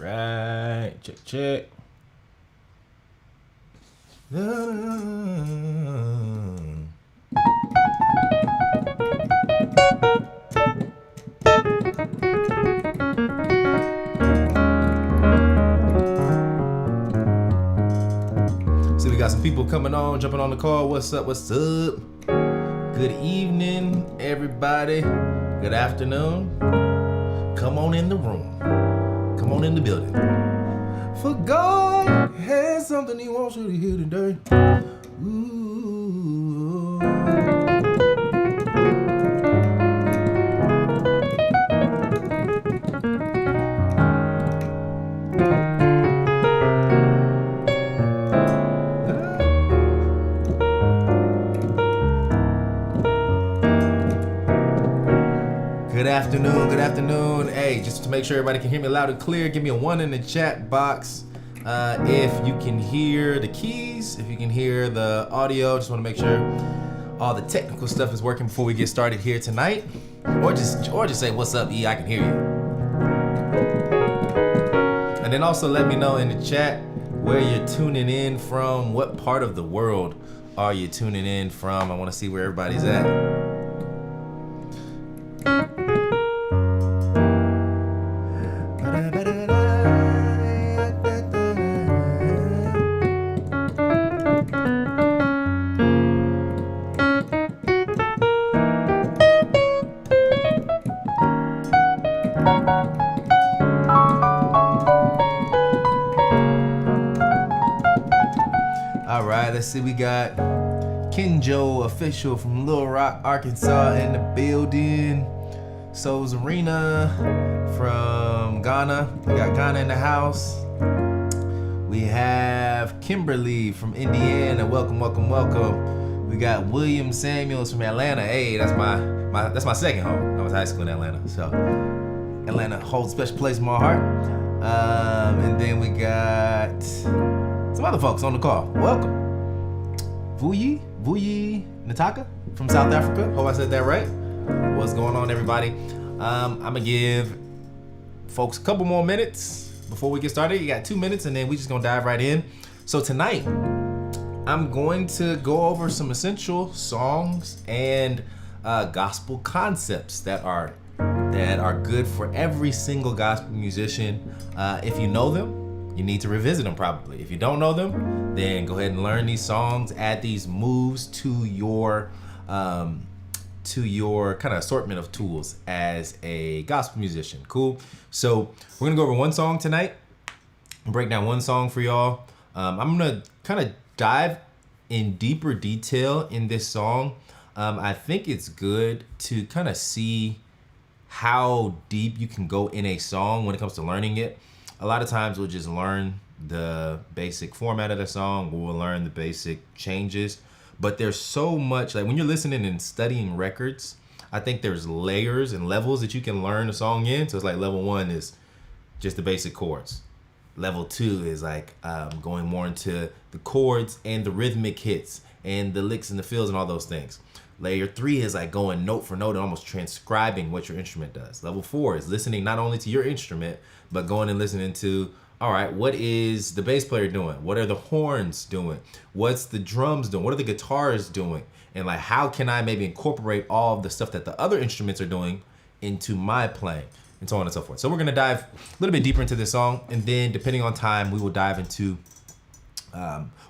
right. Check. So we got some people coming on, jumping on the call. What's up? Good evening, everybody. Good afternoon. Come on in the room. Come on in the building. For God has something He wants you to hear today. Ooh. Good afternoon. Hey, just to make sure everybody can hear me loud and clear, give me a 1 in the chat box. If you can hear the keys, if you can hear the audio, just want to make sure all the technical stuff is working before we get started here tonight. Or just say, what's up, E, I can hear you. And then also let me know in the chat where you're tuning in from, what part of the world are you tuning in from. I want to see where everybody's at. Let's see, we got Kinjo Official from Little Rock, Arkansas in the building. So Zarina from Ghana. We got Ghana in the house. We have Kimberly from Indiana. Welcome. We got William Samuels from Atlanta. Hey, that's my second home. I was high school in Atlanta, so Atlanta holds a special place in my heart. And then we got some other folks on the call. Welcome. Vuyi Nataka from South Africa. Hope I said that right. What's going on, everybody? I'm gonna give folks a couple more minutes before we get started. You got 2 minutes and then we just gonna dive right in. So tonight, I'm going to go over some essential songs and gospel concepts that are good for every single gospel musician. If you know them, you need to revisit them probably. If you don't know them, then go ahead and learn these songs, add these moves to your kind of assortment of tools as a gospel musician. Cool. So we're gonna go over one song tonight, break down one song for y'all. I'm gonna kind of dive in deeper detail in this song. I think it's good to kind of see how deep you can go in a song when it comes to learning it. A lot of times we'll just learn the basic format of the song, we'll learn the basic changes, but there's so much, like when you're listening and studying records, I think there's layers and levels that you can learn a song in. So it's like level 1 is just the basic chords. Level 2 is like going more into the chords and the rhythmic hits and the licks and the fills and all those things. Layer 3 is like going note for note and almost transcribing what your instrument does. Level 4 is listening not only to your instrument, but going and listening to, all right, what is the bass player doing? What are the horns doing? What's the drums doing? What are the guitars doing? And like, how can I maybe incorporate all of the stuff that the other instruments are doing into my playing, and so on and so forth. So we're gonna dive a little bit deeper into this song, and then depending on time, we will dive into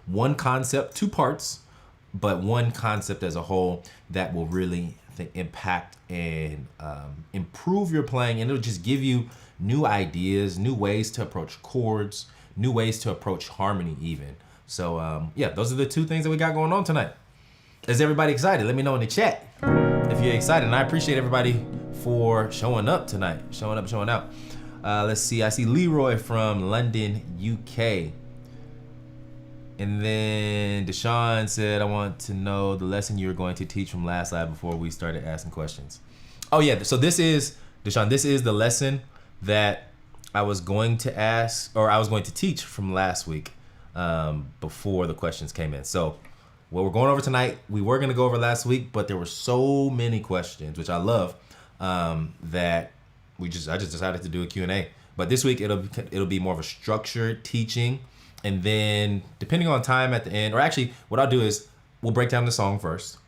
one concept, 2 parts, but one concept as a whole that will really, I think, impact and improve your playing, and it'll just give you new ideas, new ways to approach chords, new ways to approach harmony even. So yeah, those are the 2 things that we got going on tonight. Is everybody excited? Let me know in the chat if you're excited, and I appreciate everybody for showing up tonight, showing out. Let's see, I see Leroy from London, UK. And then Deshaun said, I want to know the lesson you were going to teach from last live before we started asking questions. Oh yeah, so this is, Deshaun, this is the lesson that I was going to ask, or I was going to teach from last week before the questions came in. So what we're going over tonight, we were going to go over last week, but there were so many questions, which I love, that I just decided to do a Q&A But this week it'll be more of a structured teaching, and then depending on time at the end, or actually what I'll do is we'll break down the song first.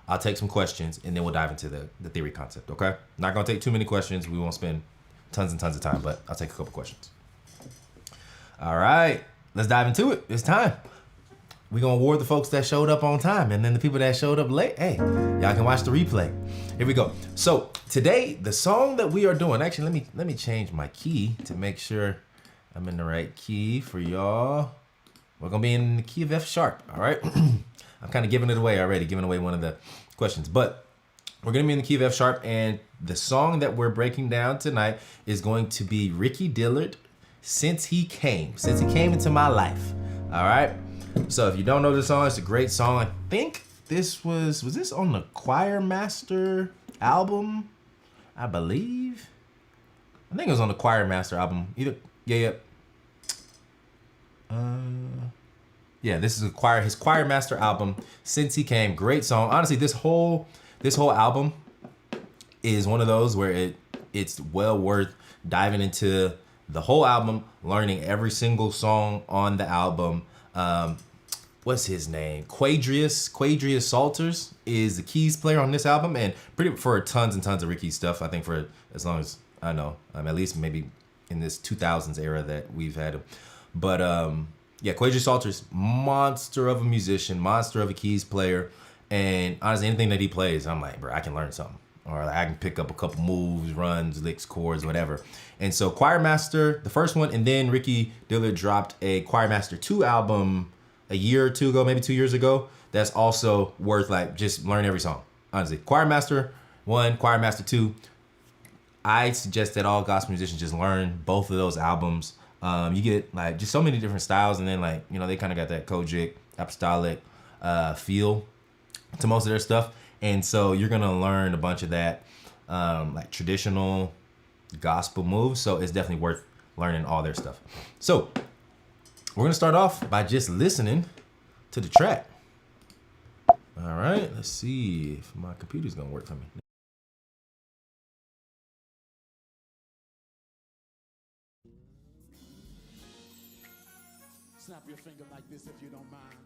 I'll take some questions, and then we'll dive into the theory concept, okay? Not gonna take too many questions. We won't spend tons and tons of time, but I'll take a couple questions. All right, let's dive into it. It's time. We're gonna award the folks that showed up on time, and then the people that showed up late, hey, y'all can watch the replay. Here we go. So today, the song that we are doing, actually, let me change my key to make sure I'm in the right key for y'all. We're gonna be in the key of F sharp, all right? I'm kind of giving it away already, giving away one of the questions, but we're gonna be in the key of F sharp, and the song that we're breaking down tonight is going to be Ricky Dillard, Since He Came Into My Life, all right? So if you don't know the song, it's a great song. I think this was this on the Choir Master album? I believe. I think it was on the Choir Master album. Either, yeah. Yeah, this is his Choir Master album, Since He Came. Great song. Honestly, this whole album is one of those where it's well worth diving into the whole album, learning every single song on the album. What's his name? Quadrius Salters is the keys player on this album, and pretty for tons and tons of Ricky stuff. I think for as long as I know, at least maybe in this 2000s era that we've had him. But yeah, Quadrius Salters, monster of a musician, monster of a keys player, and honestly, anything that he plays, I'm like, bro, I can learn something, or I can pick up a couple moves, runs, licks, chords, whatever. And so Choir Master, the first one, and then Ricky Dillard dropped a Choir Master 2 album a year or two ago, maybe 2 years ago. That's also worth like just learn every song. Honestly, Choir Master 1, Choir Master 2. I suggest that all gospel musicians just learn both of those albums. You get like just so many different styles, and then like, you know, they kind of got that Kojic, apostolic feel to most of their stuff. And so you're gonna learn a bunch of that, like traditional gospel moves. So it's definitely worth learning all their stuff. So we're gonna start off by just listening to the track. All right, let's see if my computer's gonna work for me. Snap your finger like this if you don't mind.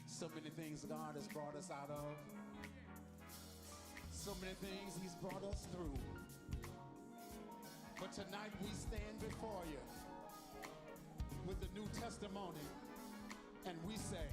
So many things God has brought us out of. So many things He's brought us through. But tonight we stand before you with the new testimony, and we say,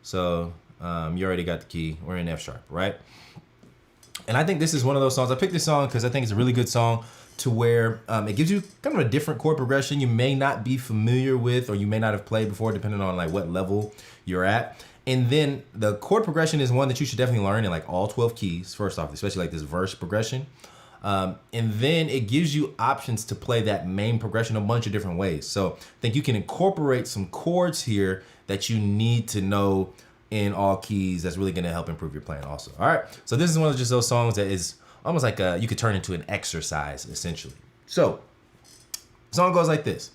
So you already got the key. We're in F sharp, right? And I think this is one of those songs. I picked this song because I think it's a really good song to where it gives you kind of a different chord progression you may not be familiar with, or you may not have played before, depending on like what level you're at. And then the chord progression is one that you should definitely learn in like all 12 keys, first off, especially like this verse progression. And then it gives you options to play that main progression a bunch of different ways. So I think you can incorporate some chords here that you need to know in all keys. That's really going to help improve your playing also. All right. So this is one of just those songs that is almost like you could turn into an exercise essentially. So the song goes like this.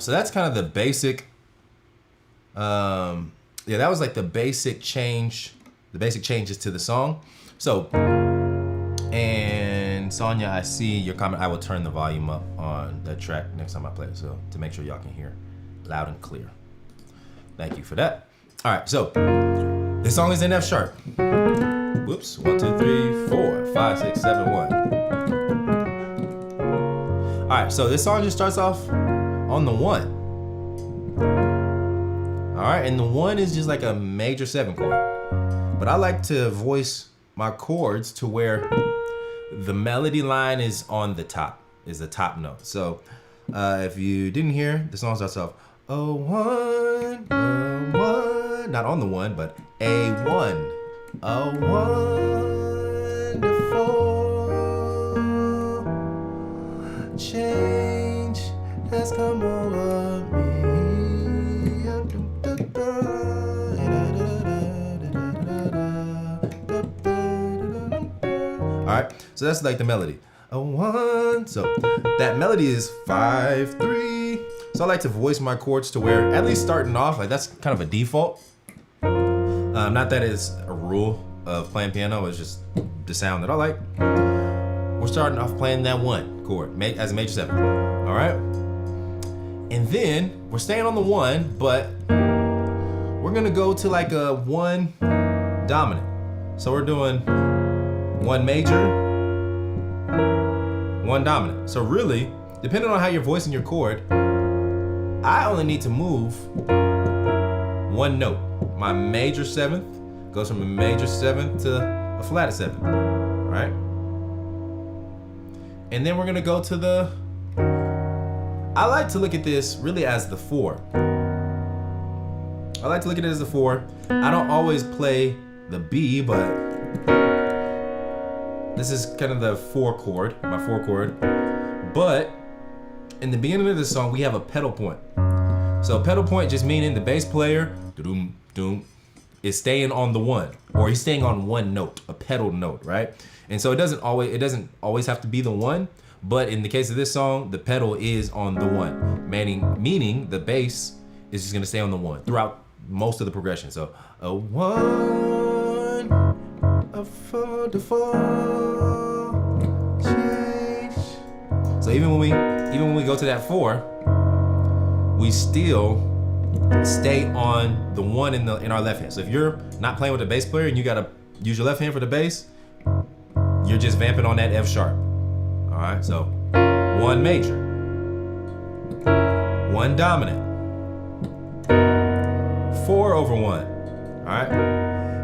So that's kind of the basic, yeah, that was like the basic changes to the song. So, and Sonia, I see your comment. I will turn the volume up on that track next time I play it, so to make sure y'all can hear loud and clear. Thank you for that. All right, so this song is in F sharp. Whoops, 1, 2, 3, 4, 5, 6, 7, 1. All right, so this song just starts off on the 1. right, and the 1 is just like a major 7 chord. But I like to voice my chords to where the melody line is on the top, is the top note. So if you didn't hear, the song starts off, oh, 1, oh, 1, not on the 1, but a 1, a wonderful change has come over me. All right, so that's like the melody. A 1, so that melody is 5, 3. So I like to voice my chords to where, at least starting off, like that's kind of a default. Not that it's a rule of playing piano, it's just the sound that I like. We're starting off playing that 1 chord as a major 7, all right? And then we're staying on the 1, but we're gonna go to like a 1 dominant. So we're doing 1 major, 1 dominant. So really, depending on how you're voicing your chord, I only need to move 1 note. My major 7th goes from a major 7th to a flat 7, right? And then we're gonna go to the, I like to look at this really as the 4. I like to look at it as the 4. I don't always play the B, but this is kind of the 4 chord, my 4 chord. But in the beginning of this song, we have a pedal point. So pedal point just meaning the bass player is staying on the 1, or he's staying on 1 note, a pedal note, right? And so it doesn't always have to be the 1, but in the case of this song, the pedal is on the 1, meaning the bass is just gonna stay on the 1 throughout most of the progression. So a 1, a 4 to 4 change. So even when we go to that 4, we still stay on the 1 in our left hand. So if you're not playing with a bass player and you gotta use your left hand for the bass, you're just vamping on that F sharp. All right, so 1 major, 1 dominant, 4 over 1. All right,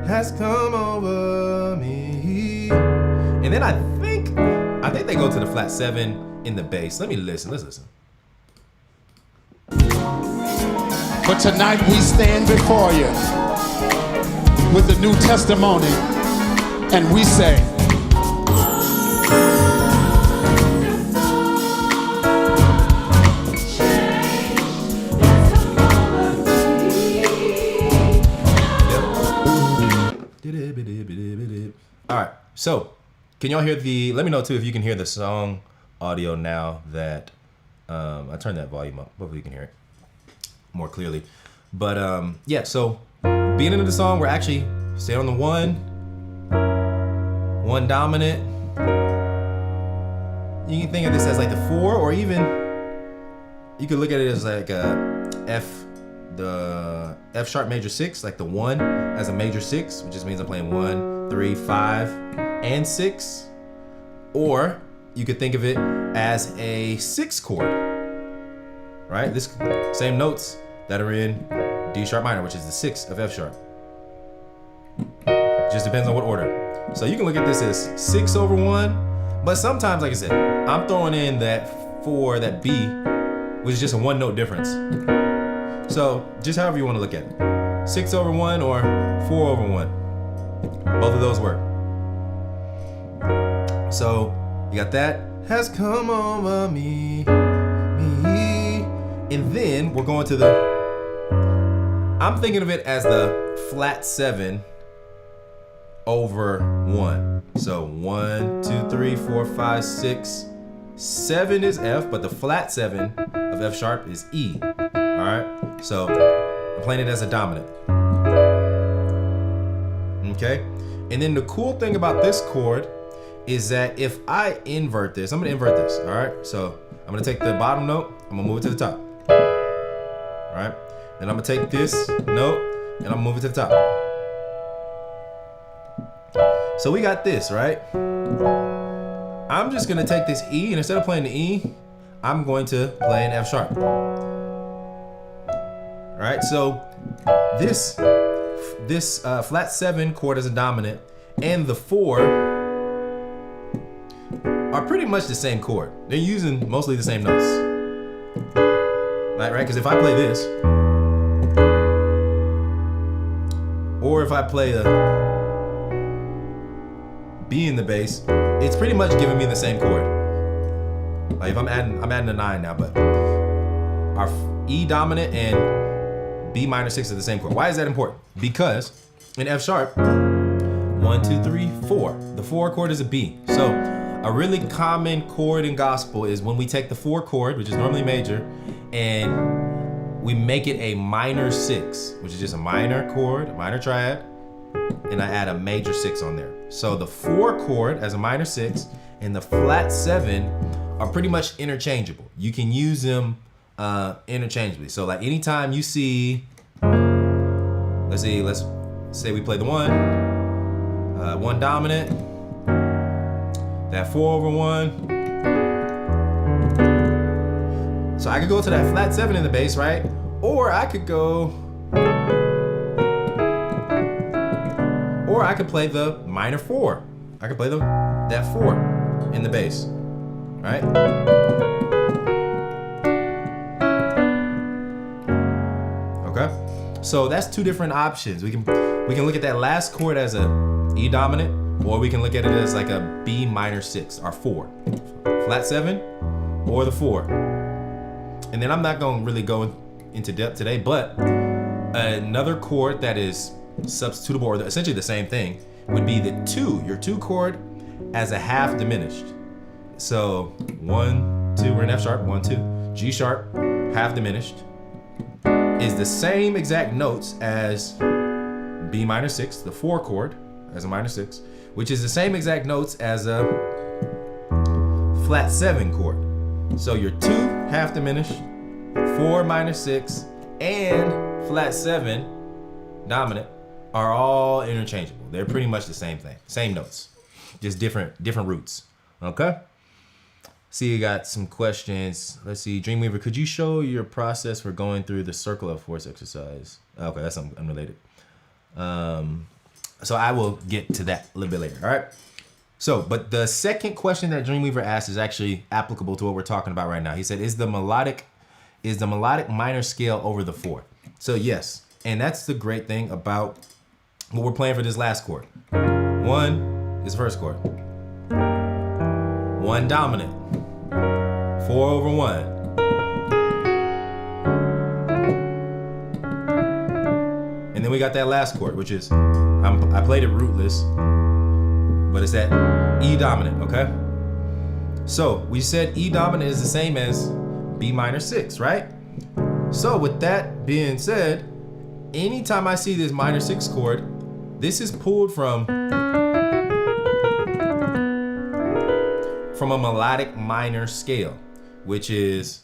has come over me. And then I think they go to the flat 7 in the bass. Let's listen. But tonight we stand before you with the new testimony, and we say, all right, so can y'all hear let me know too if you can hear the song audio now that I turned that volume up. Hopefully you can hear it more clearly. But yeah, so beginning of the song, we're actually staying on the 1 dominant. You can think of this as like the 4, or even you could look at it as like the F sharp major 6, like the 1 as a major 6, which just means I'm playing 1, 3, 5, and 6. Or you could think of it as a 6 chord, right? This same notes that are in D sharp minor, which is the 6 of F sharp. Just depends on what order. So you can look at this as 6 over 1, but sometimes, like I said, I'm throwing in that 4, that B, which is just a 1 note difference. So just however you want to look at it. 6 over 1 or 4 over 1. Both of those work. So you got that. Has come over me. And then we're going to I'm thinking of it as the flat 7 over 1. So 1, 2, 3, 4, 5, 6. 7 is F, but the flat 7 of F sharp is E. Alright? So I'm playing it as a dominant. Okay? And then the cool thing about this chord is that if I invert this, I'm gonna invert this, alright? So I'm gonna take the bottom note, I'm gonna move it to the top. Alright? Then I'm gonna take this note and I'm gonna move it to the top. So we got this, right? I'm just gonna take this E, and instead of playing the E, I'm going to play an F sharp. Alright, so this flat 7 chord as a dominant and the 4 are pretty much the same chord. They're using mostly the same notes. Right? Because if I play this, or if I play a B in the bass, it's pretty much giving me the same chord. Like if I'm adding a 9 now, but our E dominant and B minor 6 are the same chord. Why is that important? Because in F sharp, 1, 2, 3, 4. The 4 chord is a B. So a really common chord in gospel is when we take the 4 chord, which is normally major, and we make it a minor 6, which is just a minor chord, a minor triad, and I add a major 6 on there. So the 4 chord as a minor 6 and the flat 7 are pretty much interchangeable. You can use them interchangeably. So like anytime you see, let's say we play the 1 dominant, that 4 over 1. So I could go to that flat 7 in the bass, right? Or I could play the minor 4. I could play that 4 in the bass, right? Okay. So that's two different options. We can look at that last chord as a E dominant, or we can look at it as like a B minor 6, or 4. Flat 7 or the 4. And then I'm not going to really go into depth today, but another chord that is substitutable, or essentially the same thing, would be the 2, your 2 chord as a half diminished. So 1, 2, we're in F sharp, 1, 2, G sharp, half diminished, is the same exact notes as B minor 6, the 4 chord as a minor 6, which is the same exact notes as a flat 7 chord. So your 2 half diminished, 4 minor 6, and flat 7 dominant are all interchangeable. They're pretty much the same thing, same notes, just different roots. Okay. See, you got some questions. Let's see, Dreamweaver, could you show your process for going through the circle of force exercise? Okay, that's something unrelated. So I will get to that a little bit later. All right. So, but the second question that Dreamweaver asked is actually applicable to what we're talking about right now. He said, is the melodic minor scale over the 4? So yes, and that's the great thing about what we're playing for this last chord. 1 is the first chord. 1 dominant. 4 over 1. And then we got that last chord, which is, I played it rootless, but it's that E dominant, okay? So we said E dominant is the same as B minor 6, right? So with that being said, anytime I see this minor 6 chord, this is pulled from a melodic minor scale, which is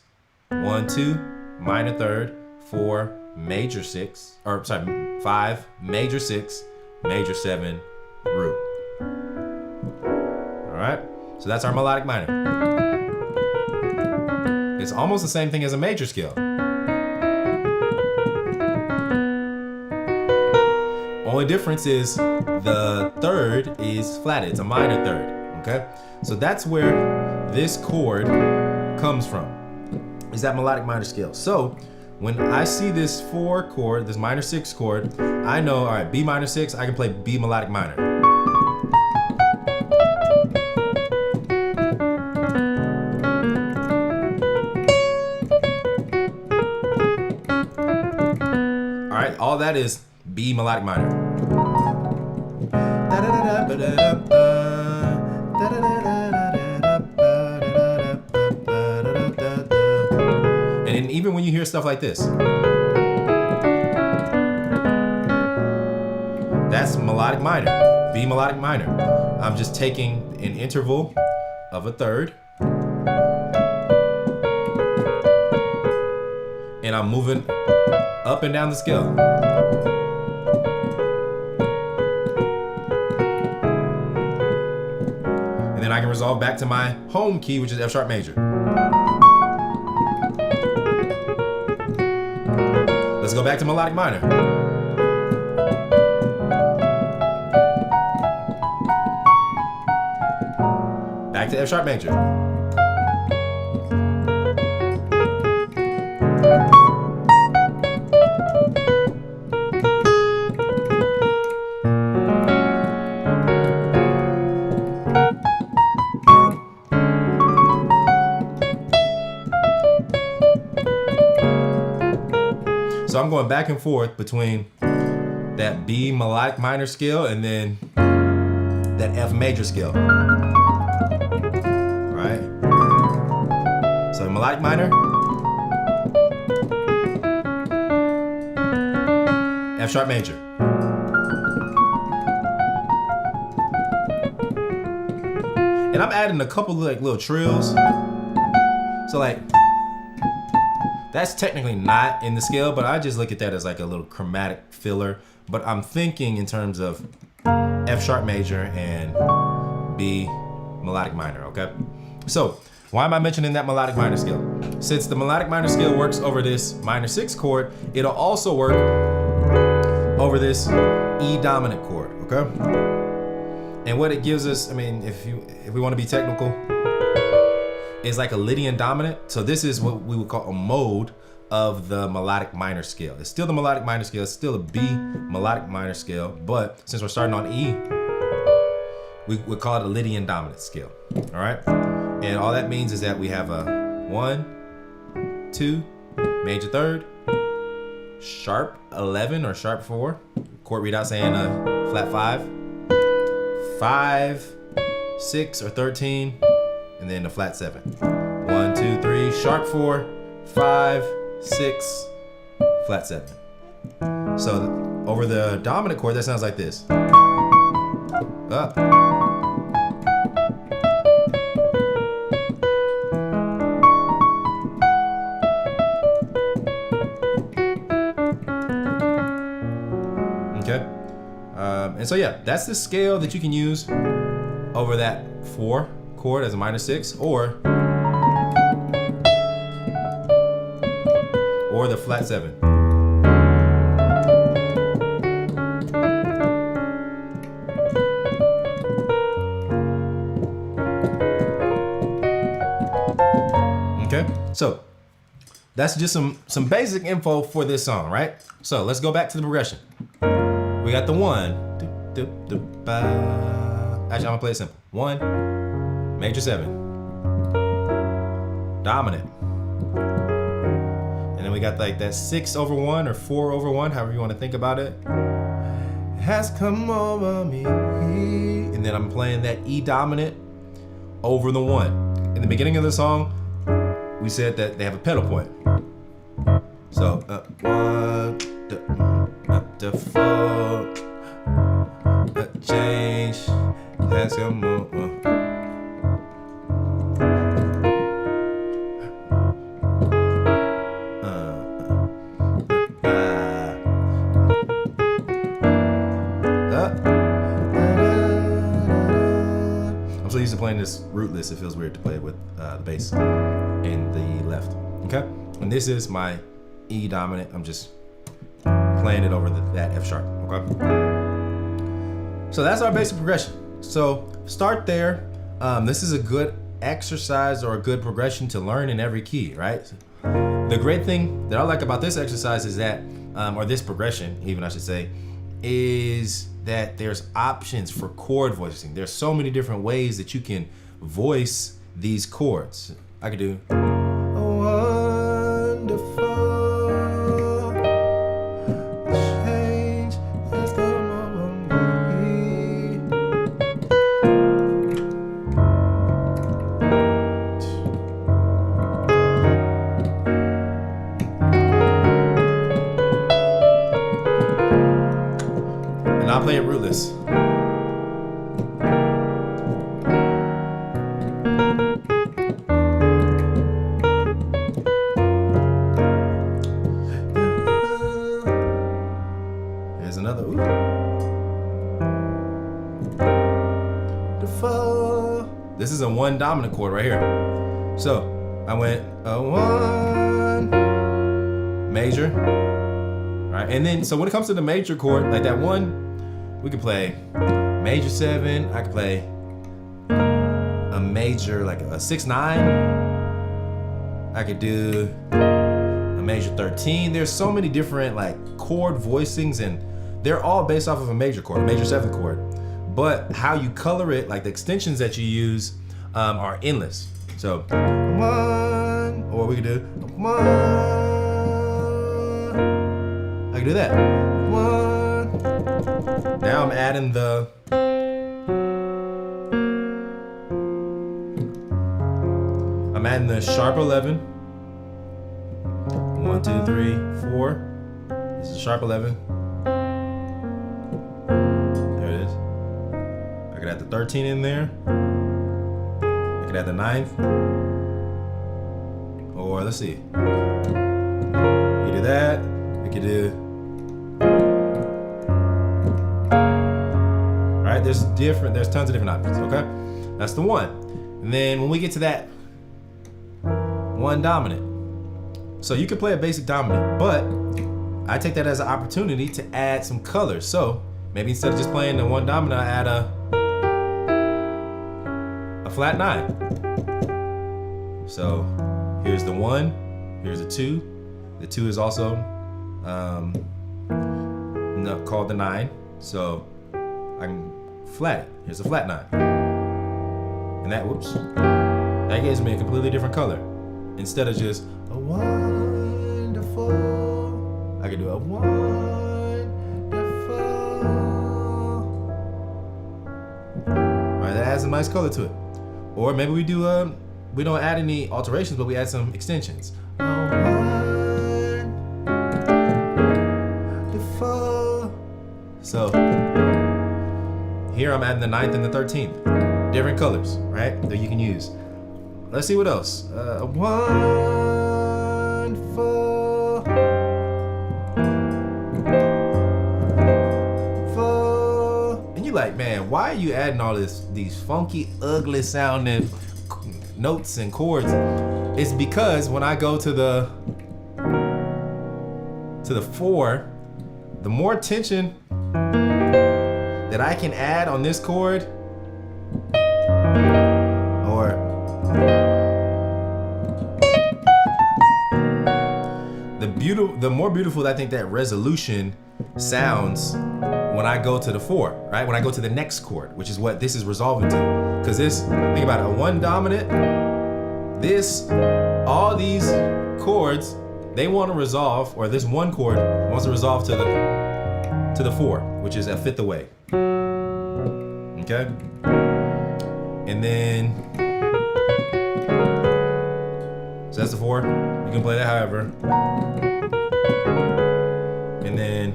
1, 2, minor 3rd, 4, major 6, or sorry, 5, major 6, major 7, root. All right, so that's our melodic minor. It's almost the same thing as a major scale. Only difference is the 3rd is flatted. It's a minor 3rd. Okay, so that's where this chord comes from, is that melodic minor scale. So when I see this 4 chord, this minor 6 chord, I know, all right, B minor 6, I can play B melodic minor. All right, all that is B melodic minor. And even when you hear stuff like this, that's melodic minor, B melodic minor. I'm just taking an interval of a 3rd, and I'm moving up and down the scale. And then I can resolve back to my home key, which is F sharp major. Let's let's go back to melodic minor. Back to F sharp major. So I'm going back and forth between that B melodic minor scale and then that F major scale. Right? So melodic minor, F sharp major. And I'm adding a couple of like little trills. So like, that's technically not in the scale, but I just look at that as like a little chromatic filler. But I'm thinking in terms of F sharp major and B melodic minor, okay? So why am I mentioning that melodic minor scale? Since the melodic minor scale works over this minor 6 chord, it'll also work over this E dominant chord, okay? And what it gives us, I mean, if we want to be technical, is like a Lydian dominant. So this is what we would call a mode of the melodic minor scale. It's still the melodic minor scale. It's still a B melodic minor scale. But since we're starting on E, we would call it a Lydian dominant scale. All right. And all that means is that we have a 1, 2, major third, sharp 11 or sharp 4, chord readout saying a flat 5, 5, 6 or 13, and then a flat 7. 1, 2, 3, sharp 4, 5, 6, flat 7. So over the dominant chord, that sounds like this. Up. Okay. And so yeah, that's the scale that you can use over that 4 chord as a minor 6, or the flat 7. Okay, so that's just some basic info for this song, right? So let's go back to the progression. We got the 1. Actually, I'm gonna play it simple. 1, major 7, dominant, and then we got like that 6 over 1 or 4 over 1, however you want to think about it, has come over me, and then I'm playing that E dominant over the 1. In the beginning of the song, we said that they have a pedal point. So 1, up to 4, a change has come over. I'm so used to playing this rootless, it feels weird to play with the bass in the left. Okay, and this is my E dominant. I'm just playing it over that F sharp. Okay, so that's our basic progression. So start there. This is a good exercise or a good progression to learn in every key, right? The great thing that I like about this exercise is that, or this progression, even I should say, is that there's options for chord voicing. There's so many different ways that you can voice these chords. I could do wonderful change has come over me. And I'll play it rootless. Here's another. Ooh. This is a 1 dominant chord right here. So I went a 1 major, right? And then, so when it comes to the major chord, like that one, we could play major 7. I could play a major, like a 6/9. I could do a major 13. There's so many different like chord voicings, and they're all based off of a major chord, a major 7 chord. But how you color it, like the extensions that you use, are endless. So 1, or we could do 1. I can do that. 1. Now I'm adding the sharp 11. 1, 2, 3, 4. This is sharp 11. There it is. I could add the 13 in there. I could add the 9th. Or let's see. We do that. We could do. Right? There's tons of different options. Okay, that's the 1. And then when we get to that 1 dominant. So you can play a basic dominant, but I take that as an opportunity to add some colors. So maybe instead of just playing the 1 dominant, I add a flat 9. So here's the 1, here's the 2. The 2 is also called the 9. So I can flat it. Here's a flat 9. And that gives me a completely different color. Instead of just a wonderful, I could do a wonderful. Right, that adds a nice color to it. Or maybe we do we don't add any alterations, but we add some extensions. Wonderful. So here I'm adding the 9th and the 13th. Different colors, right? That you can use. Let's see what else. Wonderful. And you're like, man, why are you adding all these funky, ugly sounding notes and chords? It's because when I go to the 4, the more tension that I can add on this chord, or the more beautiful I think that resolution sounds when I go to the 4, right? When I go to the next chord, which is what this is resolving to. Because this, think about it, a 1 dominant, all these chords, they want to resolve, or this 1 chord wants to resolve to the 4, which is a 5th away. Okay? And then, so that's the 4. You can play that however. And then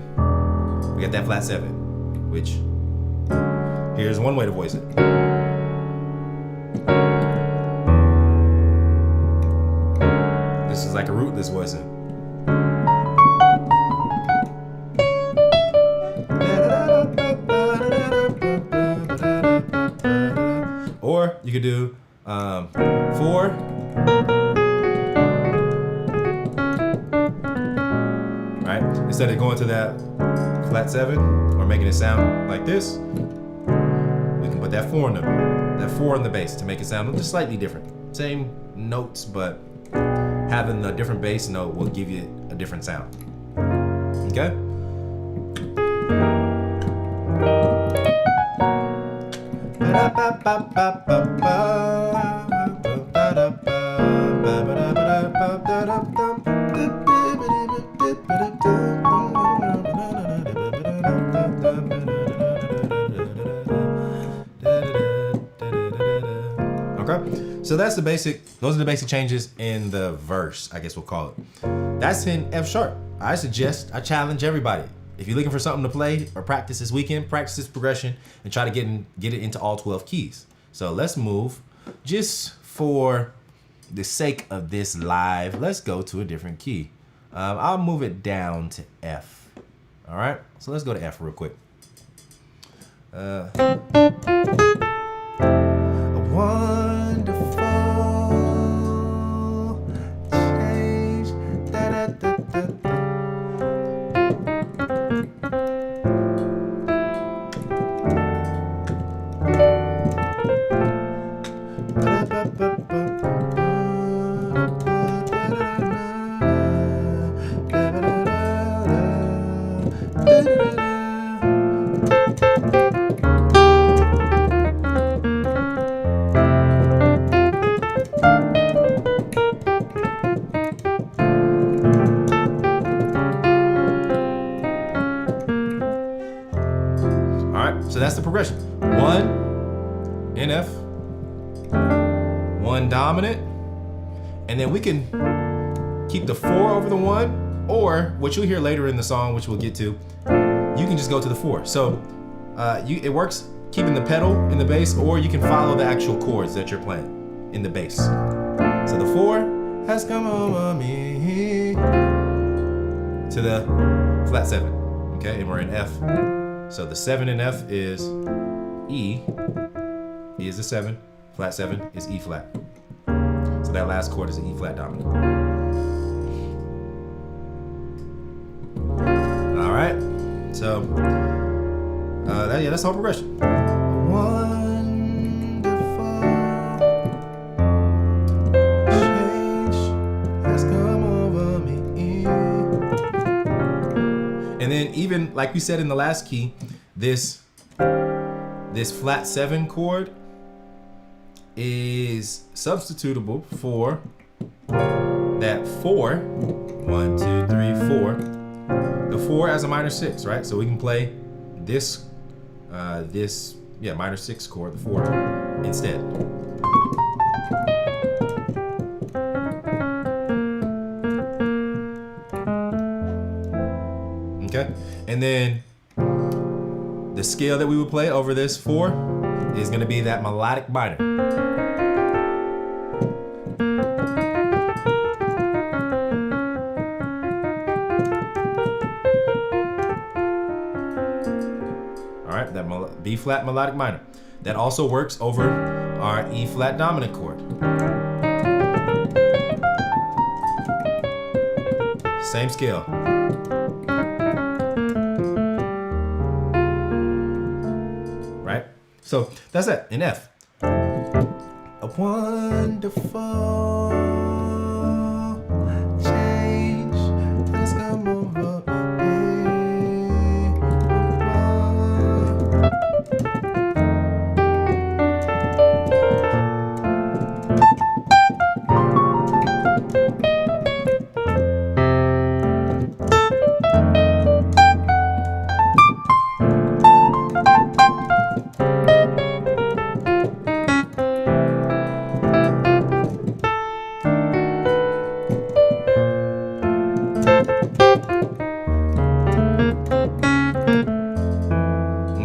we got that flat 7, which here's one way to voice it. This is like a rootless voicing. Or you could do 4. Right? Instead of going to that flat 7 or making it sound like this, we can put that 4 in the bass to make it sound just slightly different. Same notes, but having a different bass note will give you a different sound. Okay? Okay, so those are the basic changes in the verse, I guess we'll call it. That's in F sharp. I challenge everybody. If you're looking for something to play or practice this weekend, practice this progression and try to get it into all 12 keys. So let's move, just for the sake of this live, let's go to a different key. I'll move it down to F. All right, so let's go to F real quick. A wonderful change. Da, da, da, da, da. So that's the progression. 1 in F, 1 dominant, and then we can keep the 4 over the 1, or what you'll hear later in the song, which we'll get to, you can just go to the 4. So it works keeping the pedal in the bass, or you can follow the actual chords that you're playing in the bass. So the 4 has come over me to the flat 7, okay? And we're in F. So the 7 in F is E. E is the 7. Flat 7 is E flat. So that last chord is an E flat dominant. All right. So that's the whole progression. Wonderful change has come over me. And then even like we said in the last key, this flat 7 chord is substitutable for that 4. 1, 2, 3, 4. The 4 as a minor 6, right? So we can play this minor 6 chord, the 4, instead. Okay, and then the scale that we would play over this 4 is going to be that melodic minor. All right, that B flat melodic minor. That also works over our E flat dominant chord. Same scale. Right? So that's that in F. A wonderful change has come over me.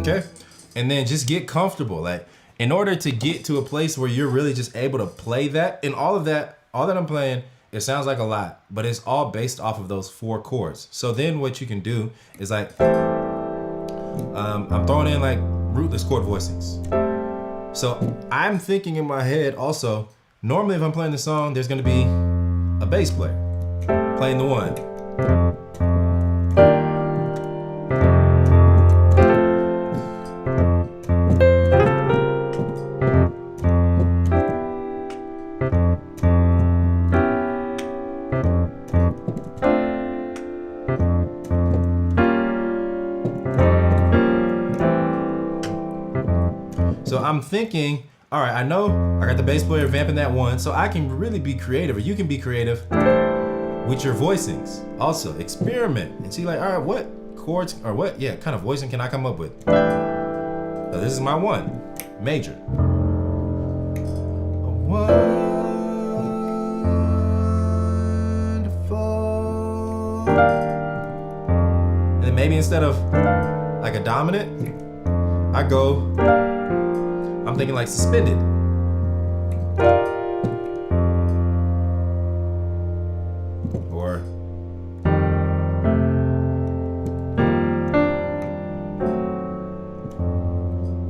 Okay, and then just get comfortable. Like, in order to get to a place where you're really just able to play that, and all that I'm playing, it sounds like a lot, but it's all based off of those 4 chords. So then what you can do is like, I'm throwing in like rootless chord voicings. So I'm thinking in my head also, normally if I'm playing the song, there's gonna be a bass player playing the 1. So I'm thinking, all right, I know I got the bass player vamping that 1, so I can really be creative, or you can be creative with your voicings. Also, experiment and see like, all right, what chords or what, kind of voicing can I come up with? So this is my 1, major. Wonderful. And then maybe instead of like a dominant, I go, I'm thinking like suspended. Or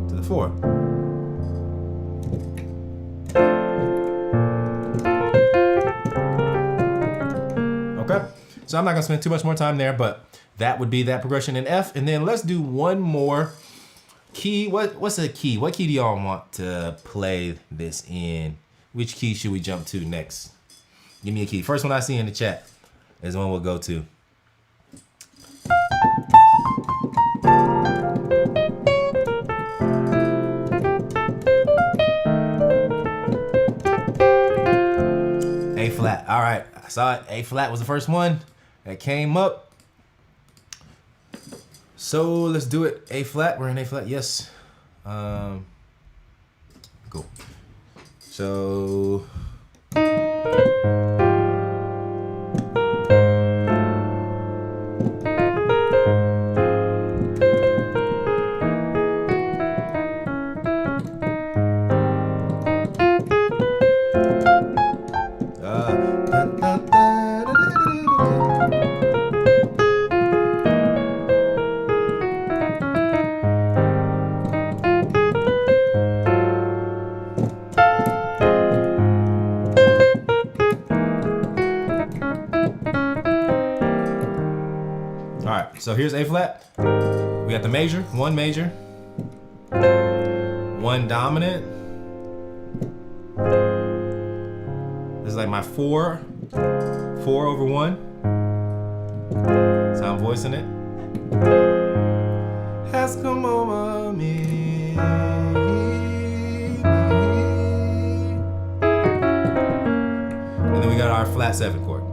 to the 4. Okay, so I'm not gonna spend too much more time there, but that would be that progression in F. And then let's do one more key. What's a key? What key do y'all want to play this in? Which key should we jump to next? Give me a key. First one I see in the chat is one we'll go to. A flat. All right, I saw it. A flat was the first one that came up. So let's do it. A flat. We're in A flat. Yes. Cool. So. So here's A flat. We got the major, one dominant. This is like my 4 over 1. So I'm voicing it. Has come over me. And then we got our flat 7 chord.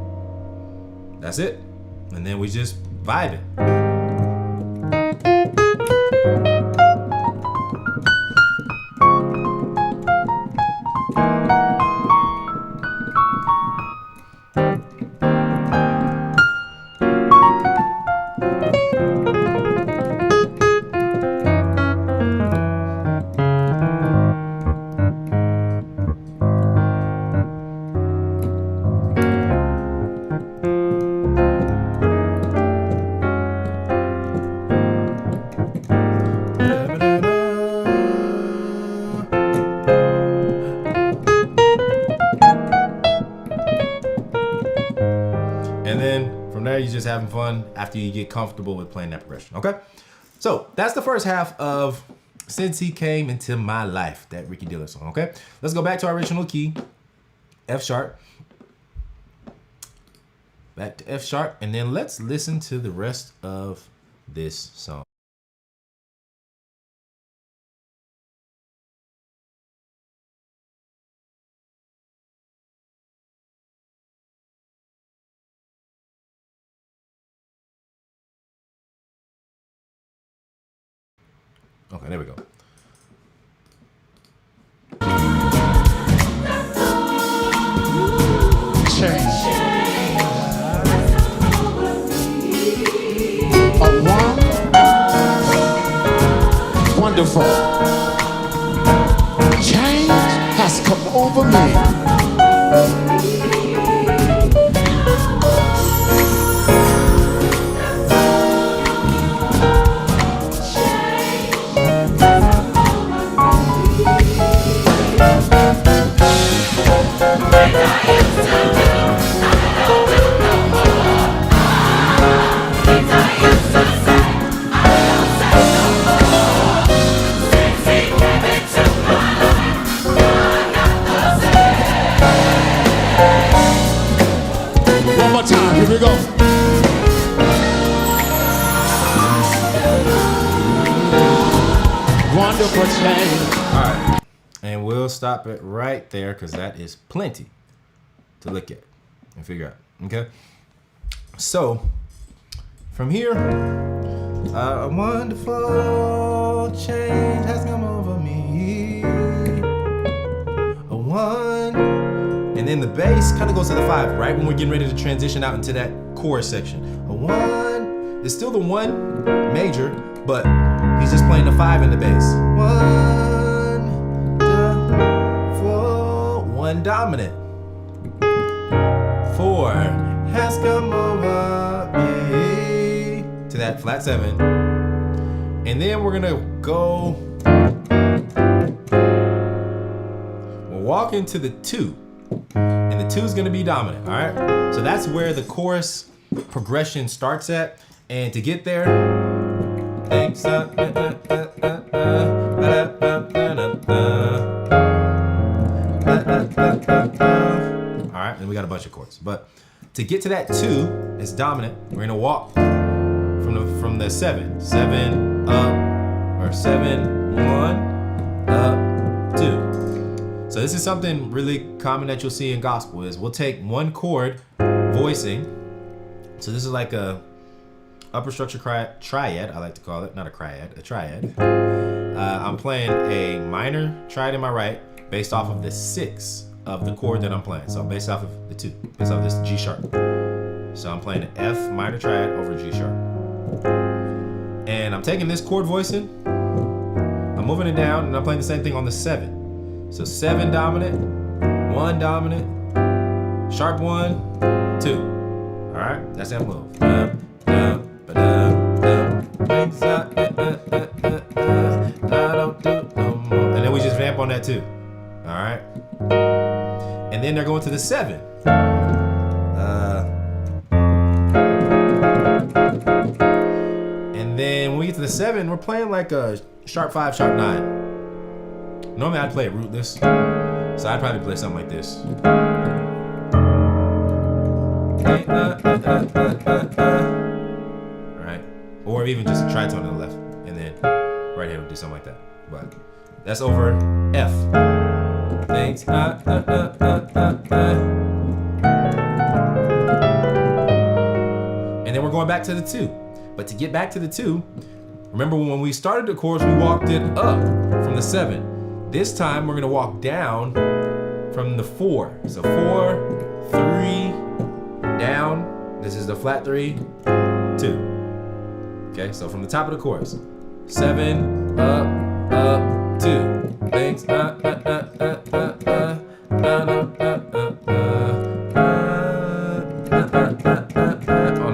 That's it. And then we just vibe it. And then from there, you're just having fun after you get comfortable with playing that progression, okay? So that's the first half of Since He Came Into My Life, that Ricky Diller song, okay? Let's go back to our original key, F sharp. Back to F sharp, and then let's listen to the rest of this song. Okay, there we go. Change. A one. Wonderful. Change has come over me. One more time, here we go. Wonderful change. All right, and we'll stop it right there because that is plenty to look at and figure out, okay? So, from here, a wonderful change has come over me. A 1, and then the bass kind of goes to the 5, right when we're getting ready to transition out into that chorus section. A 1, it's still the 1 major, but he's just playing the 5 in the bass. 1, 4, 1 dominant. 4 has come over me to that flat 7, and then we're gonna go. We'll walk into the 2, and the 2 is gonna be dominant. All right, so that's where the chorus progression starts at, and to get there, thanks. All right, and we got a bunch of chords, but to get to that 2, it's dominant. We're gonna walk from the 7 up, or 7 1 up 2. So this is something really common that you'll see in gospel is we'll take 1 chord voicing. So this is like a upper structure triad, I like to call it, not a triad, a triad. I'm playing a minor triad in my right, based off of the 6 of the chord that I'm playing. So based off of the 2, based off of this G sharp. So I'm playing an F minor triad over G sharp. And I'm taking this chord voicing, I'm moving it down, and I'm playing the same thing on the 7. So 7 dominant, 1 dominant, sharp 1, 2. All right, that's that move. And then we just vamp on that too. All right. And then they're going to the 7. And then when we get to the 7, we're playing like a sharp 5, sharp 9. Normally I'd play it rootless, so I'd probably play something like this. Right? Or even just a tritone on the left, and then right hand would do something like that. But that's over F. Thanks. And then we're going back to the 2. But to get back to the 2, remember when we started the chorus, we walked it up from the 7. This time we're gonna walk down from the 4. So 4, 3, down. This is the flat 3, 2. Okay, so from the top of the chorus. 7, up, 2. Thanks, on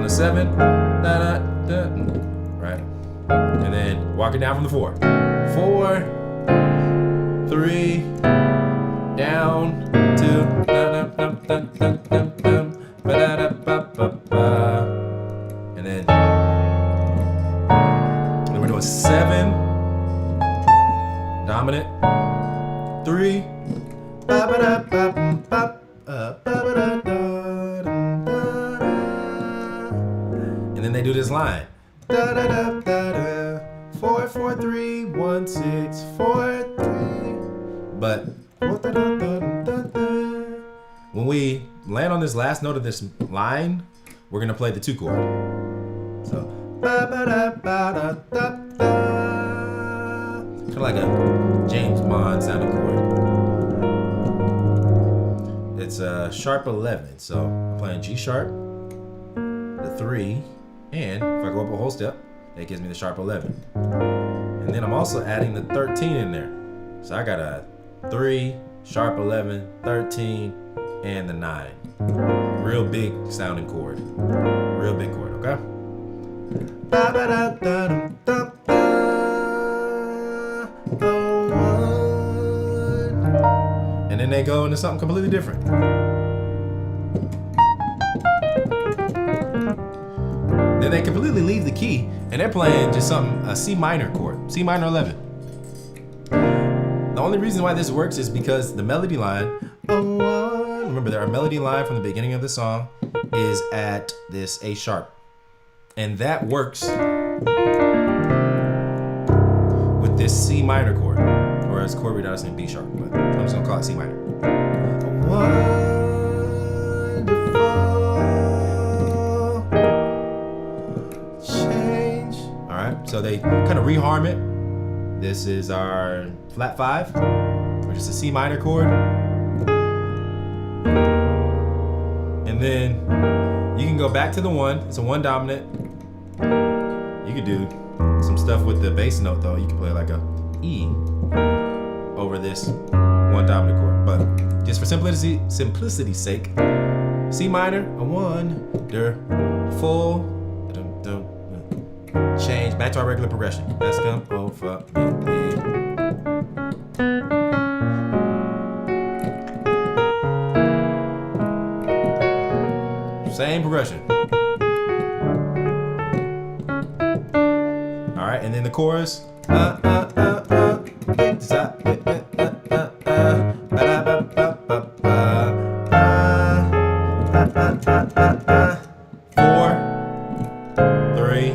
the 7, right? And then walk it down from the 4. 4, 3, down, 2, and then we're doing 7, dominant, 3, and then they do this line. 4, 4, 3, 1, 6, 4, 3. But when we land on this last note of this line, we're gonna play the 2 chord. So kind of like a James Bond sounding chord. It's a sharp 11, so I'm playing G sharp, the 3, and if I go up a whole step, that gives me the sharp 11. And then I'm also adding the 13 in there. So I got a 3, sharp 11, 13, and the 9. Real big sounding chord. Real big chord, okay? And then they go into something completely different. Then they completely leave the key and they're playing just a C minor chord, C minor 11. The only reason why this works is because the melody line, remember our melody line from the beginning of the song is at this A sharp. And that works with this C minor chord, or as chord reader I was saying B sharp, but I'm just gonna call it C minor. Change. All right, so they kind of reharm it. This is our flat 5, which is a C minor chord. And then you can go back to the 1. It's a 1 dominant. You could do some stuff with the bass note though. You can play like a E over this 1 dominant chord. But just for simplicity's sake, C minor, a 1, full, change back to our regular progression. Let's come over. Same progression. All right, and then the chorus. 4, 3,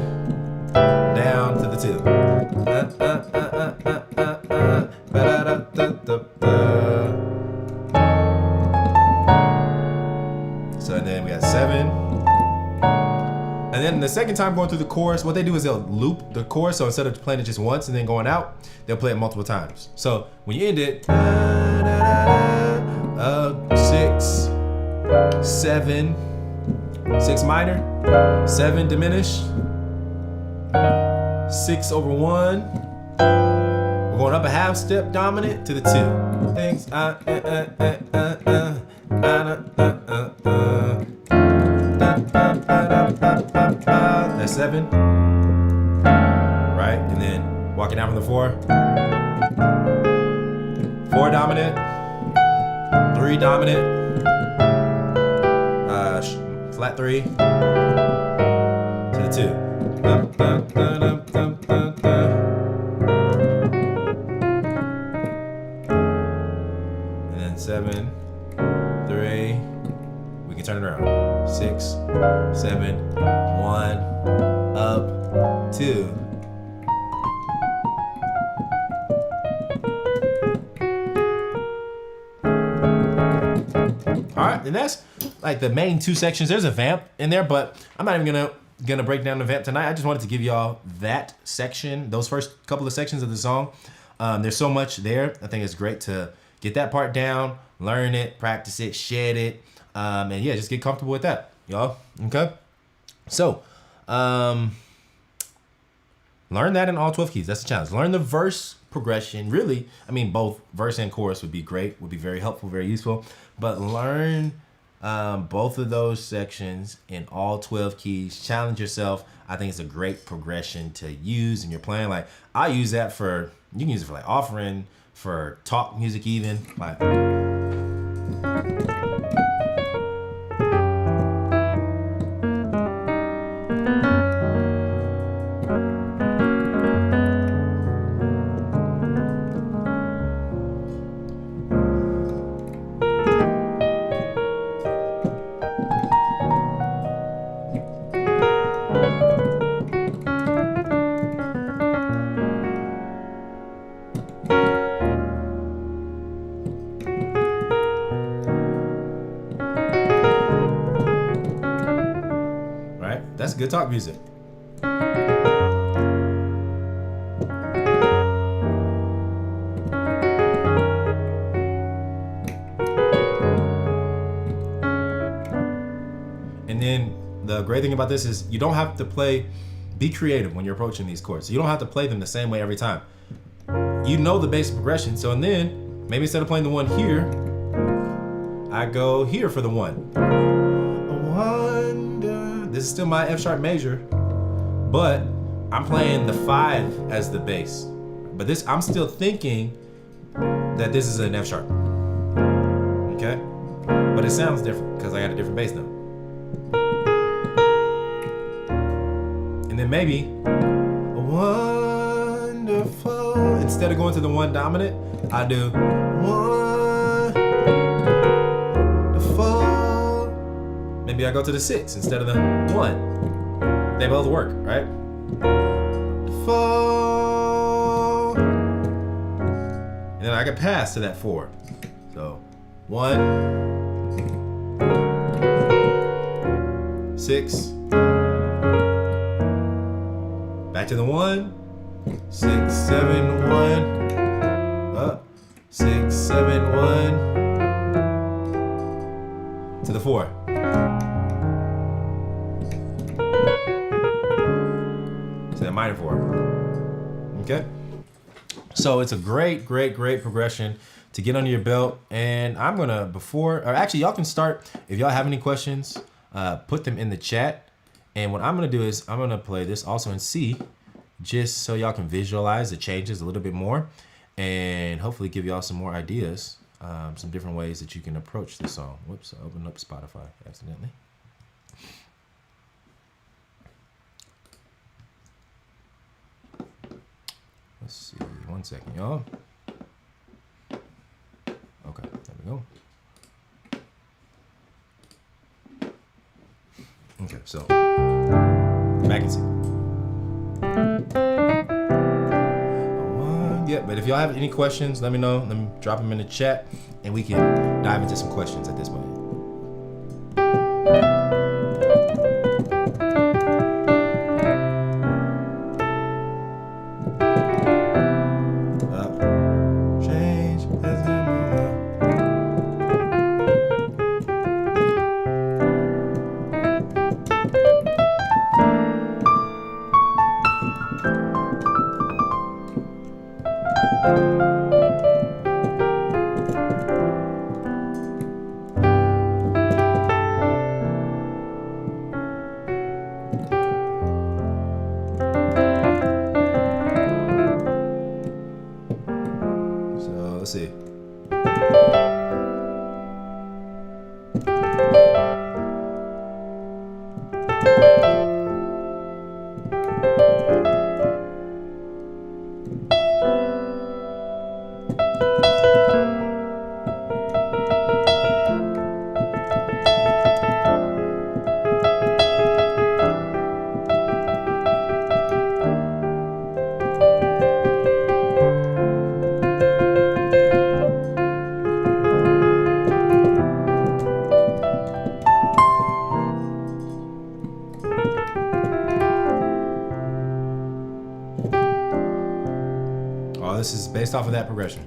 down to the 2. So then we got 7. And then the second time going through the chorus, what they do is they'll loop the chorus. So instead of playing it just once and then going out, they'll play it multiple times. So when you end it, 6, 7, 6 minor, 7 diminished, 6 over 1. We're going up a half step dominant to the 2. Things, that's 7, right? And then walking down from the 4. 4 dominant, 3 dominant, flat 3 to the 2. And then 7, 3. We can turn it around. 6, 7, 1, up, 2. All right, and that's like the main 2 sections. There's a vamp in there, but I'm not even gonna break down the vamp tonight. I just wanted to give y'all that section, those first couple of sections of the song. There's so much there. I think it's great to get that part down, learn it, practice it, shed it, and yeah, just get comfortable with that, y'all. Okay. So, learn that in all 12 keys. That's the challenge. Learn the verse progression. Really, I mean, both verse and chorus would be great, would be very helpful, very useful. But learn both of those sections in all 12 keys. Challenge yourself. I think it's a great progression to use in your playing. Like, I use that for, you can use it for like offering, for talk music even. Like, that's good talk music. And then the great thing about this is you don't have to be creative when you're approaching these chords. So you don't have to play them the same way every time. You know the basic progression. So, and then maybe instead of playing the 1 here, I go here for the 1. This is still my F sharp major, but I'm playing the 5 as the bass. But this, I'm still thinking that this is an F sharp. Okay? But it sounds different because I got a different bass note. And then maybe wonderful. Instead of going to the 1 dominant, I do wonderful. Maybe I go to the 6 instead of the 1. They both work, right? And then I can pass to that 4. So 1, 6, back to the 1, 6, 7, 1, up, 6, 7, 1, to the 4. To the minor 4. Okay? So it's a great progression to get under your belt. And I'm gonna, actually y'all can start, if y'all have any questions, put them in the chat. And what I'm gonna do is I'm gonna play this also in C, just so y'all can visualize the changes a little bit more and hopefully give y'all some more ideas, some different ways that you can approach this song. Whoops, I opened up Spotify accidentally. Let's see, 1 second, y'all. Okay, there we go. Okay, so back and see. Yeah, but if y'all have any questions, let me know. Let me drop them in the chat, and we can dive into some questions at this point. this is based off of that progression.